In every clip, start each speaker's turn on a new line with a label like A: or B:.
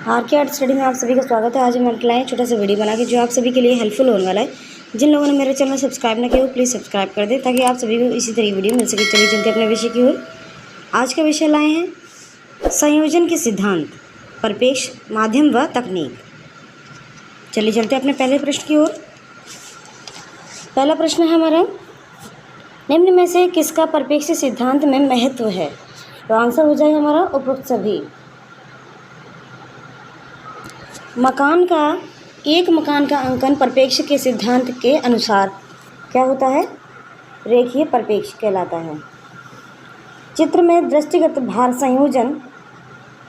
A: Are के art study में आप सभी का स्वागत है। आज हम लाए छोटा सा वीडियो बना के जो आप सभी के लिए हेल्पफुल होने वाला है। जिन लोगों ने मेरे चैनल सब्सक्राइब ना किया हो प्लीज़ सब्सक्राइब कर दें ताकि आप सभी को इसी तरह वीडियो मिल सके। चलिए चलते अपने विषय की ओर। आज का विषय लाए हैं संयोजन के सिद्धांत, परिपेक्ष, माध्यम व तकनीक। चलिए चलते अपने पहले प्रश्न की ओर। पहला प्रश्न है हमारा, निम्न में से किसका परिपेक्ष सिद्धांत में महत्व है? तो आंसर हो जाएगा हमारा उपरोक्त सभी। एक मकान का अंकन परिपेक्ष के सिद्धांत के अनुसार क्या होता है? रेखीय परिपेक्ष कहलाता है। चित्र में दृष्टिगत भार संयोजन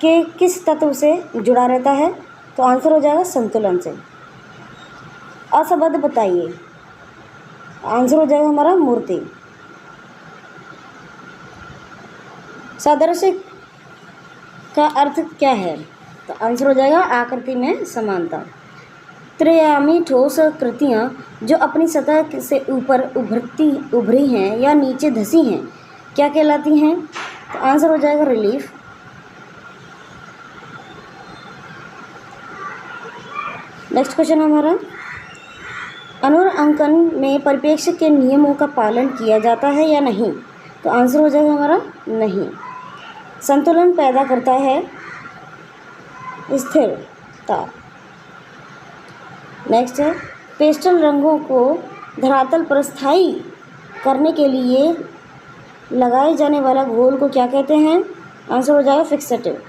A: के किस तत्व से जुड़ा रहता है? तो आंसर हो जाएगा संतुलन से। असंबद्ध बताइए, आंसर हो जाएगा हमारा मूर्ति। सादृश्य का अर्थ क्या है? तो आंसर हो जाएगा आकृति में समानता। त्रिआयामी ठोस कृतियाँ जो अपनी सतह से ऊपर उभरी हैं या नीचे धसी हैं क्या कहलाती हैं? तो आंसर हो जाएगा रिलीफ। नेक्स्ट क्वेश्चन हमारा, अनुरंकन में परिपेक्ष के नियमों का पालन किया जाता है या नहीं? तो आंसर हो जाएगा हमारा नहीं। संतुलन पैदा करता है स्थिरता। नेक्स्ट है, पेस्टल रंगों को धरातल पर स्थायी करने के लिए लगाए जाने वाला घोल को क्या कहते हैं? आंसर हो जाएगा फिक्सेटिव।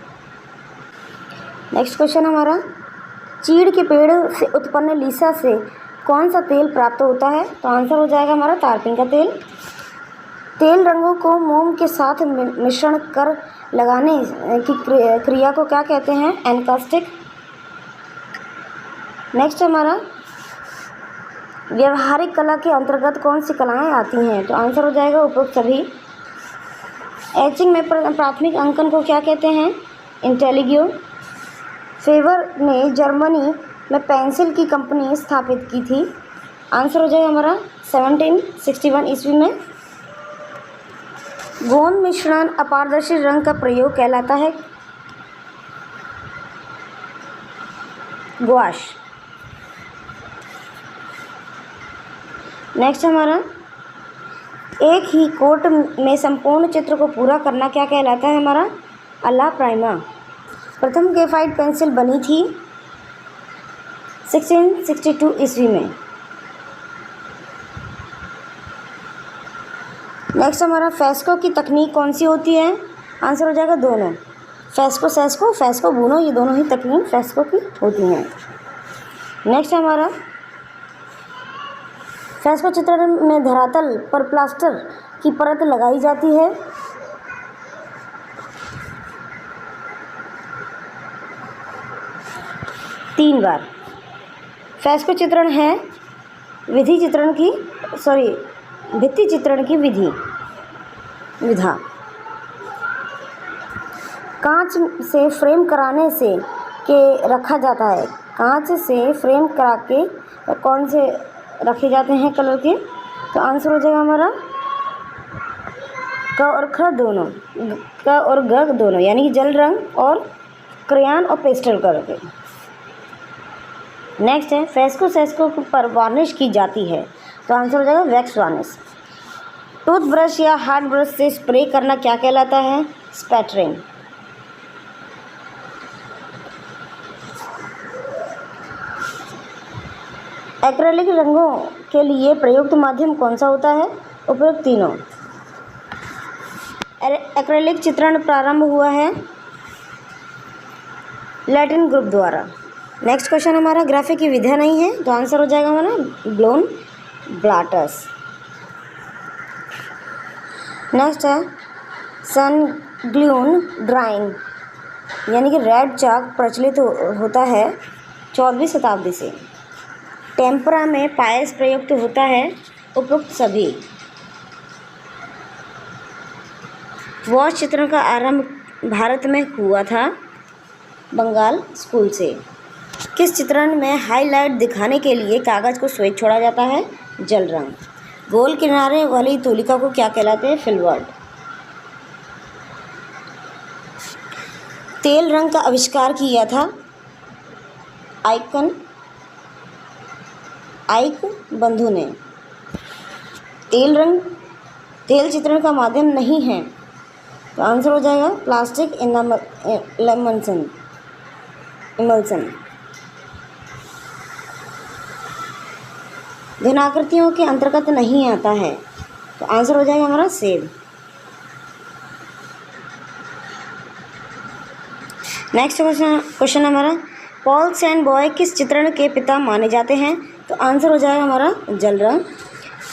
A: नेक्स्ट क्वेश्चन हमारा, चीड़ के पेड़ से उत्पन्न लीसा से कौन सा तेल प्राप्त होता है? तो आंसर हो जाएगा हमारा तारपीन का तेल। तेल रंगों को मोम के साथ मिश्रण कर लगाने की क्रिया को क्या कहते हैं? एनकास्टिक। नेक्स्ट हमारा, व्यवहारिक कला के अंतर्गत कौन सी कलाएं आती हैं? तो आंसर हो जाएगा उपरोक्त सभी। एचिंग में प्राथमिक अंकन को क्या कहते हैं? इंटेलिग्यो। फेवर ने जर्मनी में पेंसिल की कंपनी स्थापित की थी। आंसर हो जाएगा हमारा 1761 ईस्वी में। गोंद मिश्रण अपारदर्शी रंग का प्रयोग कहलाता है गुआश। नेक्स्ट हमारा, एक ही कोट में संपूर्ण चित्र को पूरा करना क्या कहलाता है? हमारा अला प्राइमा। प्रथम ग्रेफाइट पेंसिल बनी थी 1662 ईस्वी में। नेक्स्ट हमारा, फेस्को की तकनीक कौन सी होती है? आंसर हो जाएगा दोनों। फेस्को बुनो, ये दोनों ही तकनीक फेस्को की होती हैं। नेक्स्ट हमारा, फेस्को चित्रण में धरातल पर प्लास्टर की परत लगाई जाती है। तीन बार। फेस्को चित्रण है भित्ति चित्रण की विधा। कांच से फ्रेम कराने से के रखा जाता है। कांच से फ्रेम करा के कौन से रखे जाते हैं कलर के? तो आंसर हो जाएगा हमारा क और ख दोनों, क और ग दोनों, यानी कि जल रंग और क्रेयॉन और पेस्टल कलर के। नेक्स्ट है, फेस्को पर वार्निश की जाती है। तो आंसर हो जाएगा वैक्स वार्निश। टूथब्रश या हार्ड ब्रश से स्प्रे करना क्या कहलाता है? स्पैटरिंग। एक्रेलिक रंगों के लिए प्रयुक्त माध्यम कौन सा होता है? उपयुक्त तीनों। एक्रेलिक चित्रण प्रारंभ हुआ है लैटिन ग्रुप द्वारा। नेक्स्ट क्वेश्चन हमारा, ग्राफिक की विधा नहीं है तो आंसर हो जाएगा हमारा ब्लोन ब्लाटस। नेक्स्ट है, सनग्लून ड्राइंग यानी कि रेड चाक प्रचलित होता है 14वीं शताब्दी से। टेम्परा में पायस प्रयुक्त होता है। उपयुक्त सभी। वॉश चित्रण का आरंभ भारत में हुआ था बंगाल स्कूल से। किस चित्रण में हाईलाइट दिखाने के लिए कागज़ को श्वेत छोड़ा जाता है? जल रंग। गोल किनारे वाली तुलिका को क्या कहलाते हैं? फिल्बर्ट। तेल रंग का आविष्कार किया था आइक बंधु ने। तेल चित्रण का माध्यम नहीं है, तो आंसर हो जाएगा प्लास्टिक इमल्सन। घनाकृतियों के अंतर्गत नहीं आता है, तो आंसर हो जाएगा हमारा सेब। नेक्स्ट क्वेश्चन हमारा, पॉल सैनबॉय किस चित्रण के पिता माने जाते हैं, तो आंसर हो जाएगा हमारा जल रंग।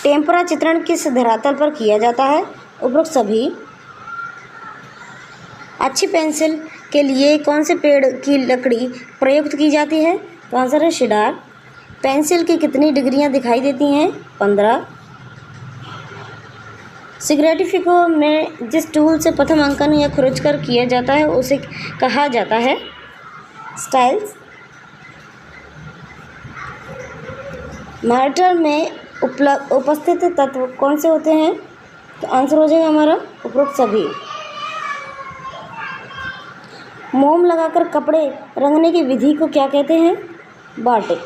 A: टेम्परा चित्रण किस धरातल पर किया जाता है, उपरोक्त सभी। अच्छी पेंसिल के लिए कौन से पेड़ की लकड़ी प्रयुक्त की जाती है, तो आंसर है शिडार। पेंसिल की कितनी डिग्रियां दिखाई देती हैं, 15। सिग्रेटिफिको में जिस टूल से प्रथम अंकन या खुरचकर किया जाता है उसे कहा जाता है स्टाइल्स। मार्टर में उपस्थित तत्व कौन से होते हैं, तो आंसर हो जाएगा हमारा उपरोक्त सभी। मोम लगाकर कपड़े रंगने की विधि को क्या कहते हैं, बाटिक।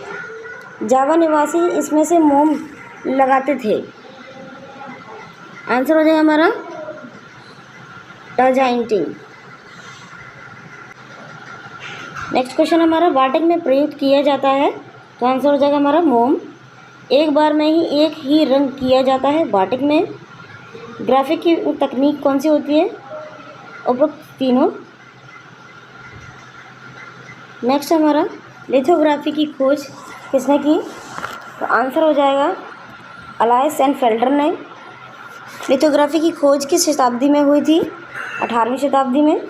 A: जावा निवासी इसमें से मोम लगाते थे, आंसर हो जाएगा हमारा टाजाइंटिंग। नेक्स्ट क्वेश्चन हमारा, बाटिक में प्रयुक्त किया जाता है, तो आंसर हो जाएगा हमारा मोम। एक बार में ही एक ही रंग किया जाता है बाटिक में। ग्राफिक की तकनीक कौन सी होती है, उपरोक्त तीनों। नेक्स्ट हमारा, लिथोग्राफी की खोज किसने की, तो आंसर हो जाएगा अलायस एंड फेल्डर ने। लिथोग्राफी की खोज किस शताब्दी में हुई थी, 18वीं शताब्दी में।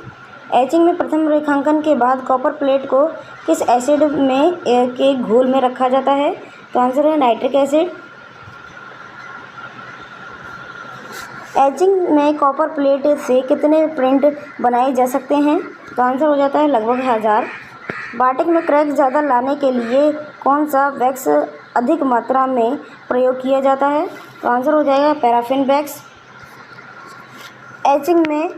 A: एचिंग में प्रथम रेखांकन के बाद कॉपर प्लेट को किस एसिड में के घोल में रखा जाता है, तो आंसर है नाइट्रिक एसिड। एचिंग में कॉपर प्लेट से कितने प्रिंट बनाए जा सकते हैं, तो आंसर हो जाता है लगभग 1000। बाटिक में क्रैक ज़्यादा लाने के लिए कौन सा वैक्स अधिक मात्रा में प्रयोग किया जाता है, तो आंसर हो जाएगा पैराफिन वैक्स। एचिंग में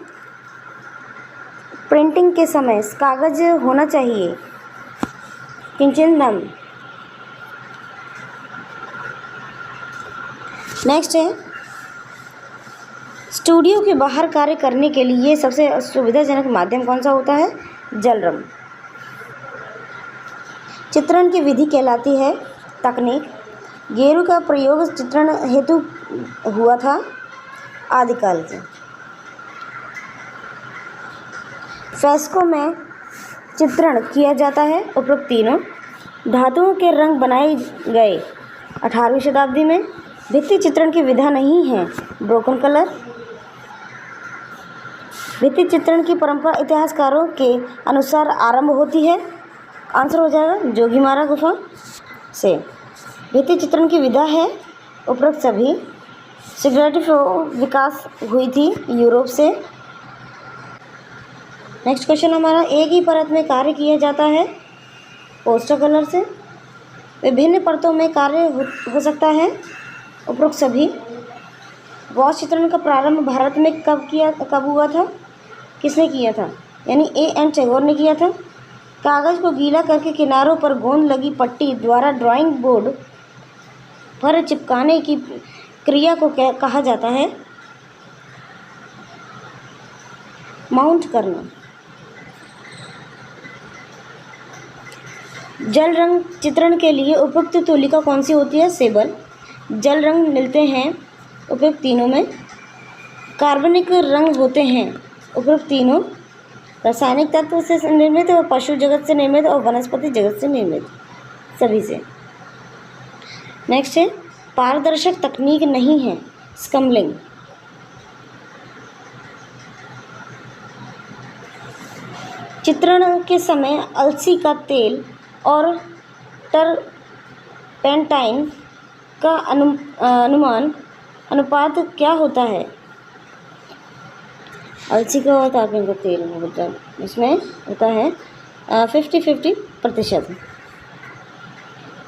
A: प्रिंटिंग के समय कागज होना चाहिए किंचिनदम। नेक्स्ट है, स्टूडियो के बाहर कार्य करने के लिए सबसे सुविधाजनक माध्यम कौन सा होता है, जल रंग। चित्रण की विधि कहलाती है तकनीक। गेरू का प्रयोग चित्रण हेतु हुआ था आदिकाल से। फ्रेस्को में चित्रण किया जाता है, उपरोक्त तीनों। धातुओं के रंग बनाए गए 18वीं शताब्दी में। भित्ति चित्रण की विधा नहीं है ब्रोकन कलर। भित्ति चित्रण की परंपरा इतिहासकारों के अनुसार आरंभ होती है, आंसर हो जाएगा जोगीमारा गुफा से। भित्ति चित्रण की विधा है उपरोक्त सभी। सिग्रेटिफो विकास हुई थी यूरोप से। नेक्स्ट क्वेश्चन हमारा, एक ही परत में कार्य किया जाता है पोस्टर कलर से। विभिन्न परतों में कार्य हो सकता है, उपरोक्त सभी। वॉश चित्रण का प्रारंभ भारत में कब हुआ था, किसने किया था, यानी A.N. टैगोर ने किया था। कागज़ को गीला करके किनारों पर गोंद लगी पट्टी द्वारा ड्राइंग बोर्ड पर चिपकाने की क्रिया को कहा जाता है माउंट करना। जल रंग चित्रण के लिए उपयुक्त तुलिका कौन सी होती है, सेबल। जल रंग मिलते हैं उपयुक्त तीनों में। कार्बनिक रंग होते हैं उपयुक्त तीनों। रासायनिक तत्व से निर्मित और पशु जगत से निर्मित और वनस्पति जगत से निर्मित, सभी से। नेक्स्ट है, पारदर्शक तकनीक नहीं है स्कम्बलिंग। चित्रण के समय अलसी का तेल और टर्पेंटाइन का अनुपात क्या होता है। अलसी का और टर्पेंटाइन का तेल मतलब इसमें होता है 50-50%।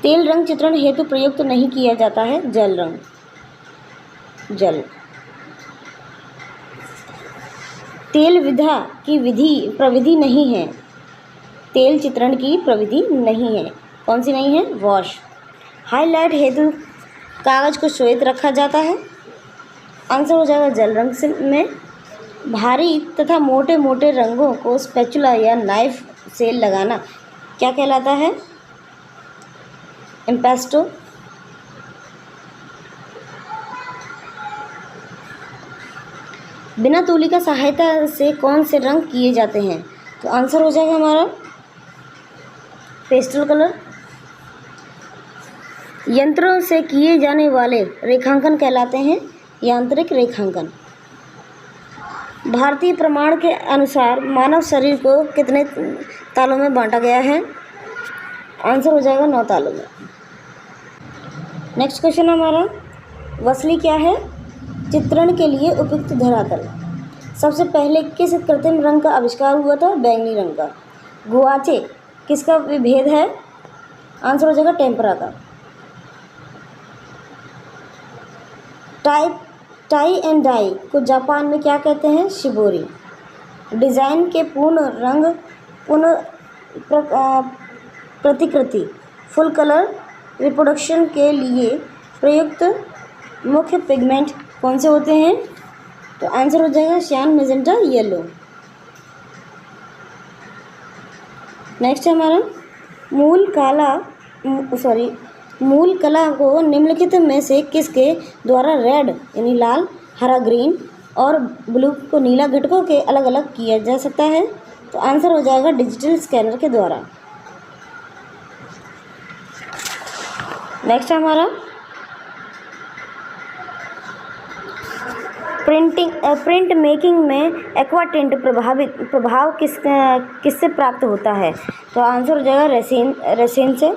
A: तेल रंग चित्रण हेतु प्रयुक्त नहीं किया जाता है जल रंग। जल तेल विधा की प्रविधि नहीं है तेल चित्रण की प्रविधि नहीं है। कौन सी नहीं है? वॉश। हाईलाइट हेतु कागज को श्वेत रखा जाता है। आंसर हो जाएगा जल रंग से में। भारी तथा मोटे मोटे रंगों को स्पैचुला या नाइफ से लगाना क्या कहलाता है? इम्पेस्टो। बिना तूली का सहायता से कौन से रंग किए जाते हैं? तो आंसर हो जाएगा हमारा पेस्टल कलर। यंत्रों से किए जाने वाले रेखांकन कहलाते हैं यांत्रिक रेखांकन। भारतीय प्रमाण के अनुसार मानव शरीर को कितने तालों में बांटा गया है? आंसर हो जाएगा 9 तालों में। नेक्स्ट क्वेश्चन हमारा, वसली क्या है? चित्रण के लिए उपयुक्त धरातल। सबसे पहले किस कृत्रिम रंग का आविष्कार हुआ था? बैंगनी रंग का। गुआचे किसका विभेद है? आंसर हो जाएगा टेम्परा का। टाई एंड डाई को जापान में क्या कहते हैं? शिबोरी। डिज़ाइन के पुनः प्रतिकृति फुल कलर रिप्रोडक्शन के लिए प्रयुक्त मुख्य पिगमेंट कौन से होते हैं? तो आंसर हो जाएगा सियान, मैजेंटा, येलो। नेक्स्ट है हमारा मूल कला को निम्नलिखित में से किसके द्वारा रेड यानी लाल, हरा ग्रीन और ब्लू को नीला घटकों के अलग अलग किया जा सकता है? तो आंसर हो जाएगा डिजिटल स्कैनर के द्वारा। नेक्स्ट हमारा प्रिंट मेकिंग में एक्वाटिंट प्रभाव किससे प्राप्त होता है? तो आंसर हो जाएगा रेसिन से।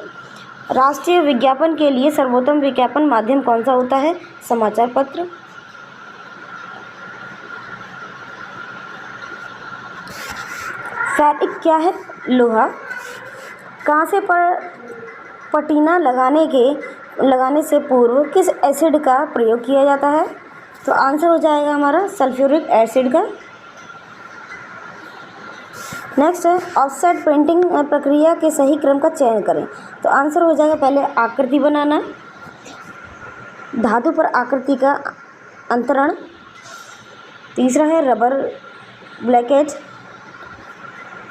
A: राष्ट्रीय विज्ञापन के लिए सर्वोत्तम विज्ञापन माध्यम कौन सा होता है? समाचार पत्र। फैब्रिक क्या है? लोहा। कांसे पर पटीना लगाने से पूर्व किस एसिड का प्रयोग किया जाता है? तो आंसर हो जाएगा हमारा सल्फ्यूरिक एसिड का। नेक्स्ट है ऑफसेट प्रिंटिंग प्रक्रिया के सही क्रम का चयन करें। तो आंसर हो जाएगा पहले आकृति बनाना, धातु पर आकृति का अंतरण, तीसरा है रबर ब्लैकेज,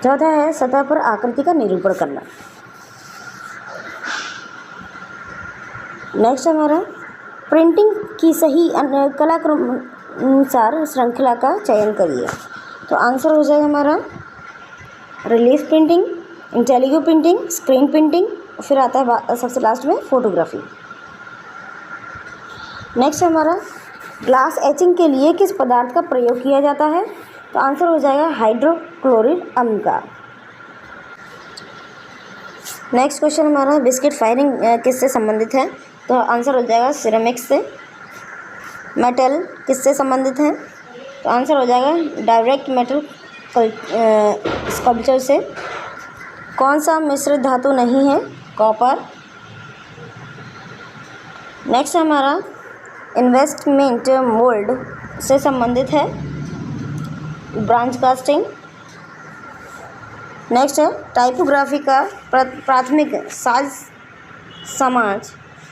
A: चौथा है सतह पर आकृति का निरूपण करना। नेक्स्ट हमारा प्रिंटिंग की सही कलाक्रम अनुसार श्रृंखला का चयन करिए। तो आंसर हो जाएगा हमारा relief printing, intaglio printing, screen printing, फिर आता है सबसे लास्ट में फोटोग्राफी। नेक्स्ट हमारा ग्लास एचिंग के लिए किस पदार्थ का प्रयोग किया जाता है? तो आंसर हो जाएगा हाइड्रोक्लोरिक अम्ल का। नेक्स्ट क्वेश्चन हमारा बिस्किट फायरिंग किससे संबंधित है? तो आंसर हो जाएगा सिरेमिक्स से। मेटल किससे संबंधित है? तो आंसर हो जाएगा डायरेक्ट मेटल स्कल्पचर से। कौन सा मिश्रित धातु नहीं है? कॉपर। नेक्स्ट हमारा इन्वेस्टमेंट मोल्ड से संबंधित है ब्रांच कास्टिंग। नेक्स्ट है टाइपोग्राफी का प्राथमिक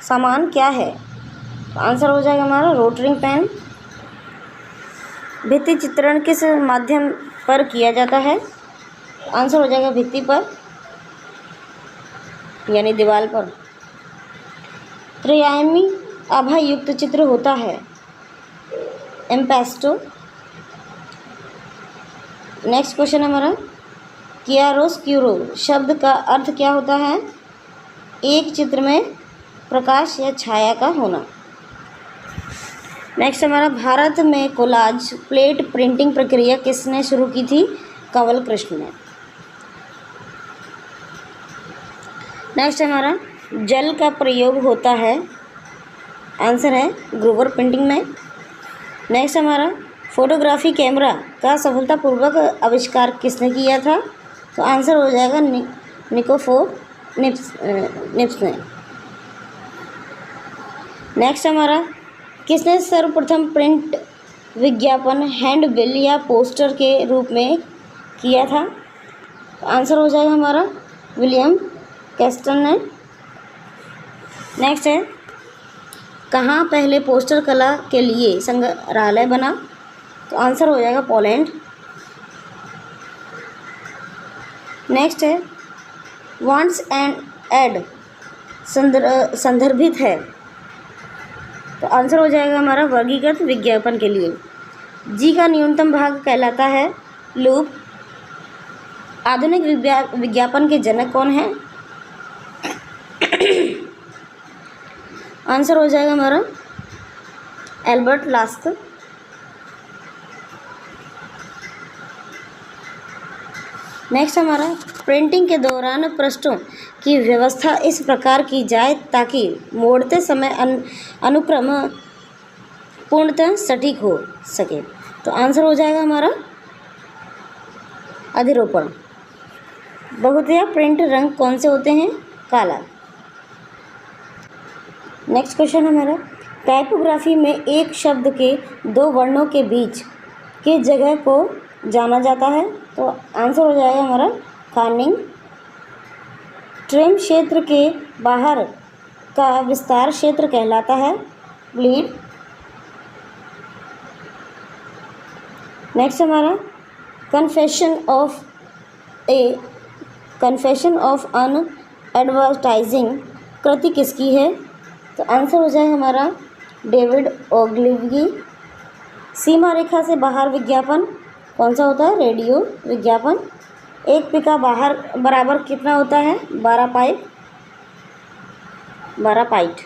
A: सामान क्या है? तो आंसर हो जाएगा हमारा रोटरिंग पेन। भित्ति चित्रण किस माध्यम पर किया जाता है? आंसर हो जाएगा भित्ति पर यानी दीवार पर। त्रिआयामी आभा युक्त चित्र होता है इम्पेस्टो। नेक्स्ट क्वेश्चन हमारा कियारोस्क्यूरो शब्द का अर्थ क्या होता है? एक चित्र में प्रकाश या छाया का होना। नेक्स्ट हमारा भारत में कोलाज प्लेट प्रिंटिंग प्रक्रिया किसने शुरू की थी? कंवल कृष्ण ने। नेक्स्ट हमारा जल का प्रयोग होता है, आंसर है ग्रूवर प्रिंटिंग में। नेक्स्ट हमारा फोटोग्राफी कैमरा का सफलतापूर्वक आविष्कार किसने किया था? तो आंसर हो जाएगा निप्स ने। नेक्स्ट हमारा किसने सर्वप्रथम प्रिंट विज्ञापन हैंडबिल या पोस्टर के रूप में किया था? तो आंसर हो जाएगा हमारा विलियम कैस्टन ने। नेक्स्ट है, कहाँ पहले पोस्टर कला के लिए संग्रहालय बना? तो आंसर हो जाएगा पोलैंड। नेक्स्ट है, वांट्स एंड एड संदर्भित है? तो आंसर हो जाएगा हमारा वर्गीकृत विज्ञापन के लिए। जी का न्यूनतम भाग कहलाता है लूप। आधुनिक विज्ञापन के जनक कौन है? आंसर हो जाएगा हमारा एल्बर्ट लास्ट। नेक्स्ट हमारा, प्रिंटिंग के दौरान पृष्ठों की व्यवस्था इस प्रकार की जाए ताकि मोड़ते समय अनुक्रम पूर्णतः सटीक हो सके। तो आंसर हो जाएगा हमारा अधिरोपण। बहुतया प्रिंट रंग कौन से होते हैं? काला। नेक्स्ट क्वेश्चन हमारा, टाइपोग्राफी में एक शब्द के दो वर्णों के बीच के जगह को जाना जाता है? तो आंसर हो जाएगा हमारा खानिंग। ट्रिम क्षेत्र के बाहर का विस्तार क्षेत्र कहलाता है ब्लीड। नेक्स्ट हमारा, कन्फेशन ऑफ अन एडवर्टाइजिंग कृति किसकी है? तो आंसर हो जाएगा हमारा डेविड ओग्लिवी। सीमा रेखा से बाहर विज्ञापन कौन सा होता है? रेडियो विज्ञापन। एक पिका बाहर बराबर कितना होता है? 12 पाइट।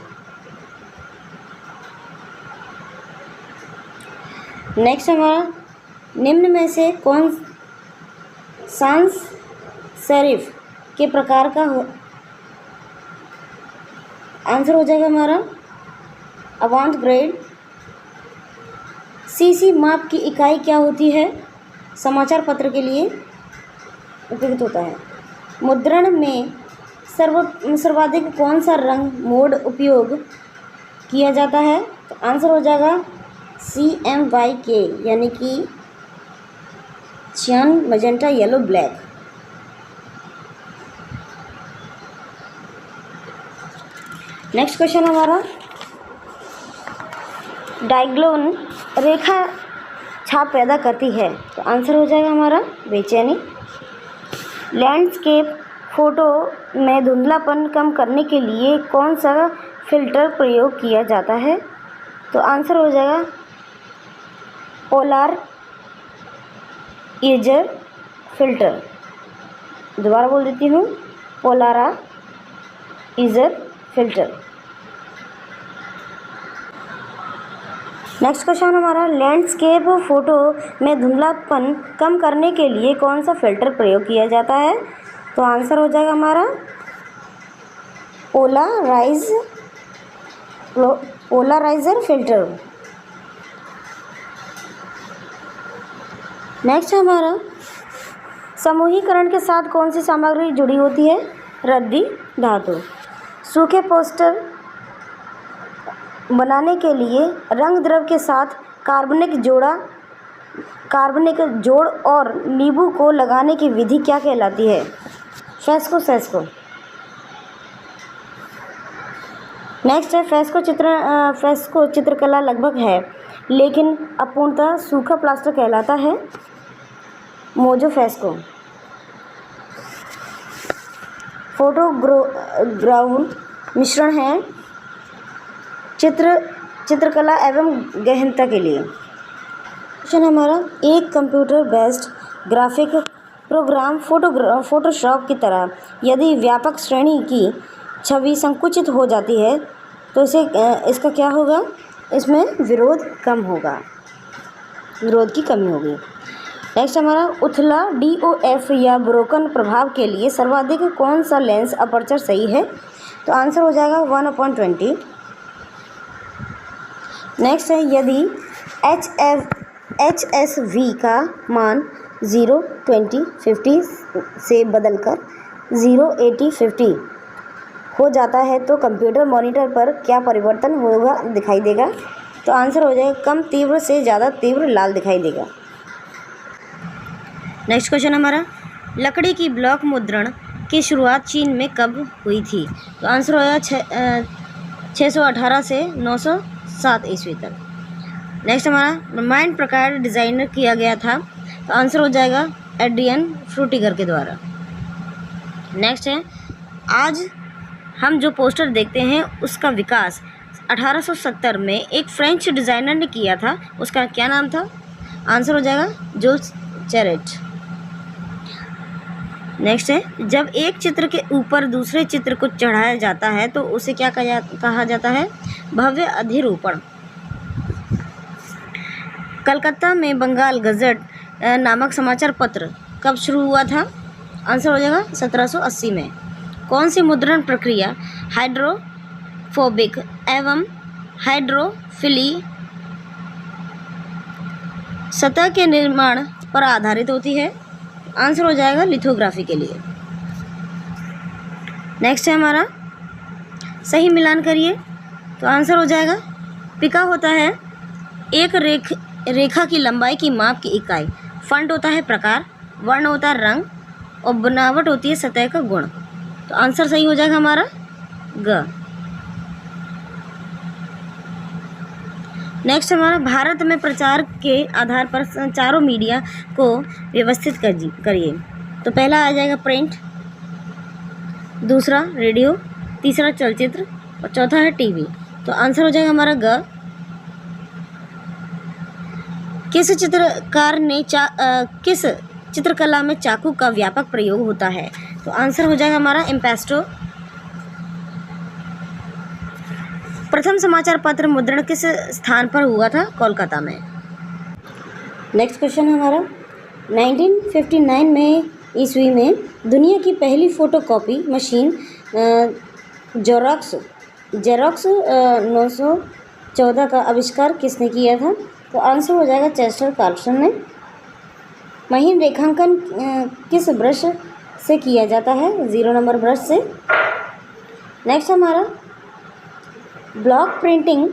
A: नेक्स्ट हमारा, निम्न में से कौन सांस सेरिफ के प्रकार का हो? आंसर हो जाएगा हमारा अवांत ग्रेड। सीसी माप की इकाई क्या होती है? समाचार पत्र के लिए उपयुक्त होता है। मुद्रण में सर्वाधिक कौन सा रंग मोड उपयोग किया जाता है? तो आंसर हो जाएगा CMYK यानी कि cian, magenta, yellow, black. Next question हमारा, डायग्लोन रेखा छाप पैदा करती है? तो आंसर हो जाएगा हमारा बेचैनी। लैंडस्केप फोटो में धुंधलापन कम करने के लिए कौन सा फिल्टर प्रयोग किया जाता है? तो आंसर हो जाएगा पोलराइजर फिल्टर। दोबारा बोल देती हूँ, पोलराइजर फिल्टर। नेक्स्ट क्वेश्चन हमारा, लैंडस्केप फ़ोटो में धुंधलापन कम करने के लिए कौन सा फ़िल्टर प्रयोग किया जाता है? तो आंसर हो जाएगा हमारा पोलराइजर फिल्टर। नेक्स्ट हमारा, समूहीकरण के साथ कौन सी सामग्री जुड़ी होती है? रद्दी धातु। सूखे पोस्टर बनाने के लिए रंग द्रव के साथ कार्बनिक जोड़ और नींबू को लगाने की विधि क्या कहलाती है? फेस्को। नेक्स्ट है, फेस्को चित्रकला लगभग है लेकिन अपूर्णतः सूखा प्लास्टर कहलाता है मोज़ोफ्रेस्को। फोटोग्राउंड मिश्रण है चित्रकला एवं गहनता के लिए। क्वेश्चन हमारा, एक computer based graphic program Photoshop की तरह यदि व्यापक श्रेणी की छवि संकुचित हो जाती है तो इसका क्या होगा? इसमें विरोध की कमी होगी। नेक्स्ट हमारा, उथला DOF या ब्रोकन प्रभाव के लिए सर्वाधिक कौन सा लेंस अपर्चर सही है? तो आंसर हो जाएगा 1/20। नेक्स्ट है, यदि HSV का मान 0, 20, 50 से बदलकर 0, 80, 50 हो जाता है तो कंप्यूटर मॉनिटर पर क्या परिवर्तन दिखाई देगा? तो आंसर हो जाएगा कम तीव्र से ज़्यादा तीव्र लाल दिखाई देगा। नेक्स्ट क्वेश्चन हमारा, लकड़ी की ब्लॉक मुद्रण की शुरुआत चीन में कब हुई थी? तो आंसर हो जाएगा 618 से 907 ईस्वी तक। नेक्स्ट हमारा रामायण प्रकार डिज़ाइनर किया गया था, तो आंसर हो जाएगा एड्रियन फ्रूटिगर के द्वारा। नेक्स्ट है, आज हम जो पोस्टर देखते हैं उसका विकास 1870 में एक फ्रेंच डिज़ाइनर ने किया था, उसका क्या नाम था? आंसर हो जाएगा जूल्स चेरेट। नेक्स्ट है, जब एक चित्र के ऊपर दूसरे चित्र को चढ़ाया जाता है तो उसे क्या कहा जाता है? भव्य अधिरूपण। कलकत्ता में बंगाल गजट नामक समाचार पत्र कब शुरू हुआ था? आंसर हो जाएगा 1780 में। कौन सी मुद्रण प्रक्रिया हाइड्रोफोबिक एवं हाइड्रोफिली सतह के निर्माण पर आधारित होती है? आंसर हो जाएगा लिथोग्राफी के लिए। नेक्स्ट है हमारा सही मिलान करिए, तो आंसर हो जाएगा पिका होता है एक रेखा की लंबाई की माप की इकाई, फंड होता है प्रकार, वर्ण होता है रंग और बनावट होती है सतह का गुण। तो आंसर सही हो जाएगा हमारा ग। नेक्स्ट हमारा भारत में प्रचार के आधार पर संचारों मीडिया को व्यवस्थित करिए। तो पहला आ जाएगा प्रिंट, दूसरा रेडियो, तीसरा चलचित्र और चौथा है टीवी। तो आंसर हो जाएगा हमारा ग। किस चित्रकला में चाकू का व्यापक प्रयोग होता है? तो आंसर हो जाएगा हमारा इम्पेस्टो। प्रथम समाचार पत्र मुद्रण किस स्थान पर हुआ था? कोलकाता में। नेक्स्ट क्वेश्चन हमारा 1959 में ईस्वी में दुनिया की पहली फोटोकॉपी मशीन जेरोक्स 914 का आविष्कार किसने किया था? तो आंसर हो जाएगा चेस्टर कार्लसन ने। महीन रेखांकन किस ब्रश से किया जाता है? 0 नंबर ब्रश से। नेक्स्ट हमारा ब्लॉक प्रिंटिंग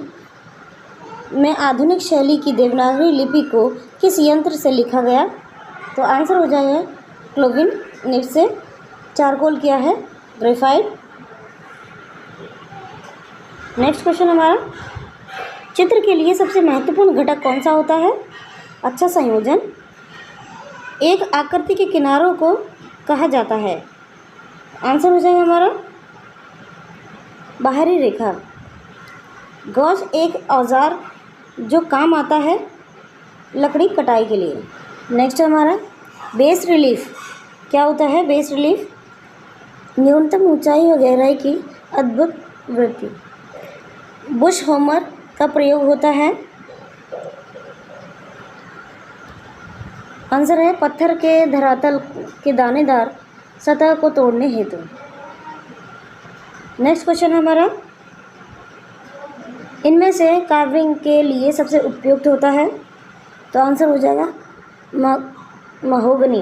A: में आधुनिक शैली की देवनागरी लिपि को किस यंत्र से लिखा गया? तो आंसर हो जाएगा क्लोविन निब से। चारकोल किया है ग्रेफाइट। नेक्स्ट क्वेश्चन हमारा चित्र के लिए सबसे महत्वपूर्ण घटक कौन सा होता है? अच्छा संयोजन। एक आकृति के किनारों को कहा जाता है? आंसर हो जाएगा हमारा बाहरी रेखा। गॉज एक औजार जो काम आता है लकड़ी कटाई के लिए। नेक्स्ट हमारा बेस रिलीफ क्या होता है? बेस रिलीफ न्यूनतम ऊंचाई और गहराई की अद्भुत वृत्ति। बुश होमर का प्रयोग होता है? आंसर है पत्थर के धरातल के दानेदार सतह को तोड़ने हेतु। नेक्स्ट क्वेश्चन हमारा इनमें से कार्विंग के लिए सबसे उपयुक्त होता है? तो आंसर हो जाएगा महोगनी।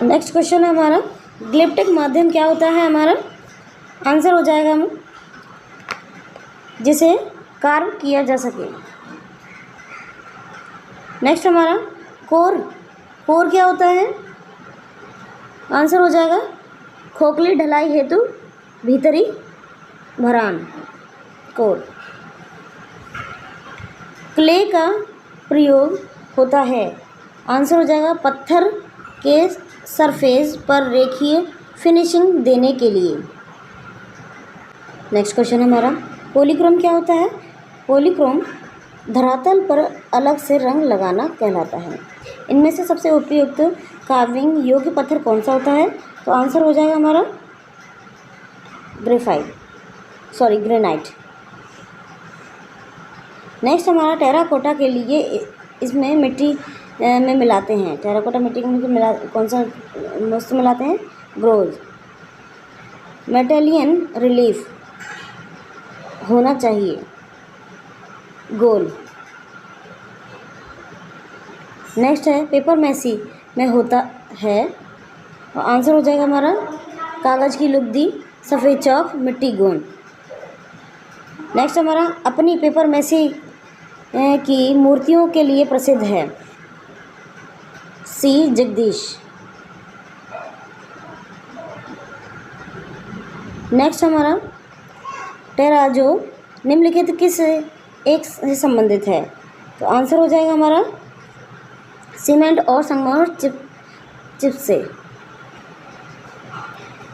A: नेक्स्ट क्वेश्चन है हमारा ग्लिप्टिक माध्यम क्या होता है हमारा? आंसर हो जाएगा हम जिसे कार्व किया जा सके। नेक्स्ट हमारा कोर क्या होता है? आंसर हो जाएगा खोखली ढलाई हेतु भीतरी भरान कोर। क्ले का प्रयोग होता है? आंसर हो जाएगा पत्थर के सरफेस पर रेखीय फिनिशिंग देने के लिए। नेक्स्ट क्वेश्चन हमारा पॉलीक्रोम क्या होता है? पॉलीक्रोम धरातल पर अलग से रंग लगाना कहलाता है। इनमें से सबसे उपयुक्त कार्विंग योग्य पत्थर कौन सा होता है? तो आंसर हो जाएगा हमारा ग्रेनाइट। नेक्स्ट हमारा टेराकोटा के लिए इसमें मिट्टी में मिलाते हैं। टेराकोटा मिट्टी में कौन सा वस्तु मिलाते हैं? ब्रोंज। मेटेलियन रिलीफ होना चाहिए गोल। नेक्स्ट है पेपर मैसी में होता है और आंसर हो जाएगा हमारा कागज़ की लुगदी, सफ़ेद चौक, मिट्टी गोंद। नेक्स्ट हमारा अपनी पेपर मैसी की मूर्तियों के लिए प्रसिद्ध है? सी जगदीश। नेक्स्ट हमारा टेराजो निम्नलिखित किस एक से संबंधित है? तो आंसर हो जाएगा हमारा सीमेंट और संगमरमर चिप से।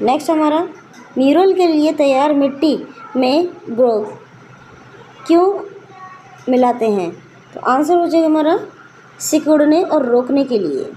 A: नेक्स्ट हमारा म्यूरल के लिए तैयार मिट्टी में ग्रोव क्यों मिलाते हैं? तो आंसर हो जाएगा हमारा सिकुड़ने और रोकने के लिए।